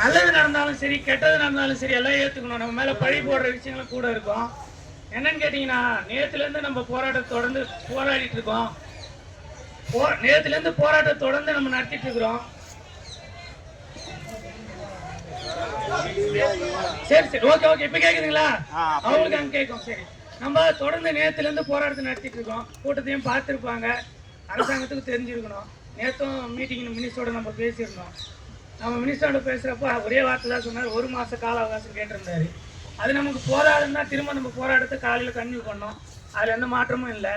நல்லது நடந்தாலும் சரி கெட்டது நடந்தாலும் சரி எல்லாம் ஏற்றுக்கணும். நம்ம மேலே பழி போடுற விஷயங்களும் கூட இருக்கும். என்னன்னு கேட்டிங்கன்னா, நேற்றுலேருந்து நம்ம போராட்டத்தை தொடர்ந்து போராடிட்டு இருக்கோம். நேற்றுலேருந்து போராட்டத்தை தொடர்ந்து நம்ம நடத்திட்டு இருக்கிறோம். சரி சரி ஓகே ஓகே. இப்போ கேட்குதுங்களா? அவங்களுக்கு அங்கே கேட்கும். சரி, நம்ம தொடர்ந்து நேற்றுலேருந்து போராட்டத்தை நடத்திட்டு இருக்கோம். கூட்டத்தையும் பார்த்துருப்பாங்க, அரசாங்கத்துக்கு தெரிஞ்சிருக்கணும். நேற்றும் மீட்டிங் மினிஸ்டரோட நம்ம பேசியிருந்தோம். நம்ம மினிஸ்டரோட பேசுகிறப்ப ஒரே வார்த்தை தான் சொன்னார், 1 மாத கால அவகாசம் கேட்டிருந்தாரு. அது நமக்கு போராடுன்னா திரும்ப நம்ம போராட்டத்தை காலையில் கன்டினியூ பண்ணோம். அதில் எந்த மாற்றமும் இல்லை.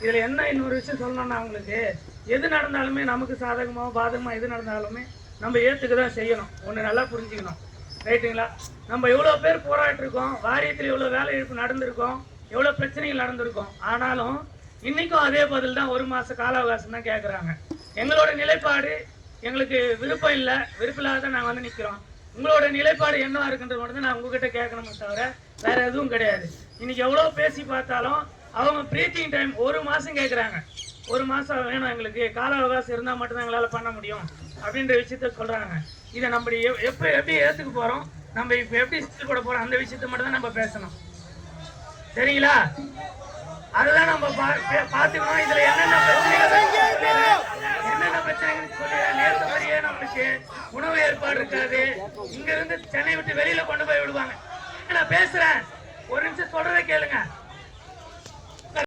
இதில் என்ன இன்னொரு விஷயம் சொல்லணும்னா, அவங்களுக்கு எது நடந்தாலுமே நமக்கு சாதகமாக பாதகமாக எது நடந்தாலுமே நம்ம ஏற்றுக்க தான் செய்யணும். ஒன்று நல்லா புரிஞ்சுக்கணும், ரைட்டுங்களா? நம்ம எவ்வளோ பேர் போராட்டிருக்கோம், வாரியத்தில் எவ்வளோ வேலை இழப்பு நடந்திருக்கோம், எவ்வளோ பிரச்சனைகள் நடந்திருக்கோம். ஆனாலும் இன்றைக்கும் அதே பதில் தான், 1 மாத கால அவகாசம் தான் கேட்குறாங்க. எங்களோட நிலைப்பாடு எங்களுக்கு விருப்பம் இல்லை, விருப்பமில்லாத தான் நாங்கள் வந்து நிற்கிறோம். உங்களோட நிலைப்பாடு என்னவா இருக்குன்றது மட்டும் தான் நான் உங்ககிட்ட கேட்கணுமே தவிர வேற எதுவும் கிடையாது. இன்னைக்கு எவ்வளோ பேசி பார்த்தாலும் அவங்க ப்ரீத்திங் டைம் 1 மாதம் கேட்குறாங்க. 1 மாதம் வேணும் எங்களுக்கு, கால அவகாசம் இருந்தால் மட்டும்தான் எங்களால் பண்ண முடியும் அப்படின்ற விஷயத்த சொல்கிறாங்க. இதை நம்ம எப்படி ஏற்றுக்க போகிறோம், நம்ம இப்போ எப்படி போட போகிறோம், அந்த விஷயத்த மட்டும் தான் நம்ம பேசணும். சரிங்களா? அதுதான் நம்ம பார்த்துக்கணும். இதில் என்னென்ன பிரச்சனைகள் சொல்லி நேற்று மாதிரியே நம்மளுக்கு உணவு ஏற்பாடு இருக்காது. இங்க இருந்து சென்னை விட்டு வெளியில கொண்டு போய் விடுவாங்க. நான் பேசுறேன், ஒரு நிமிஷம் சொல்றதை கேளுங்க.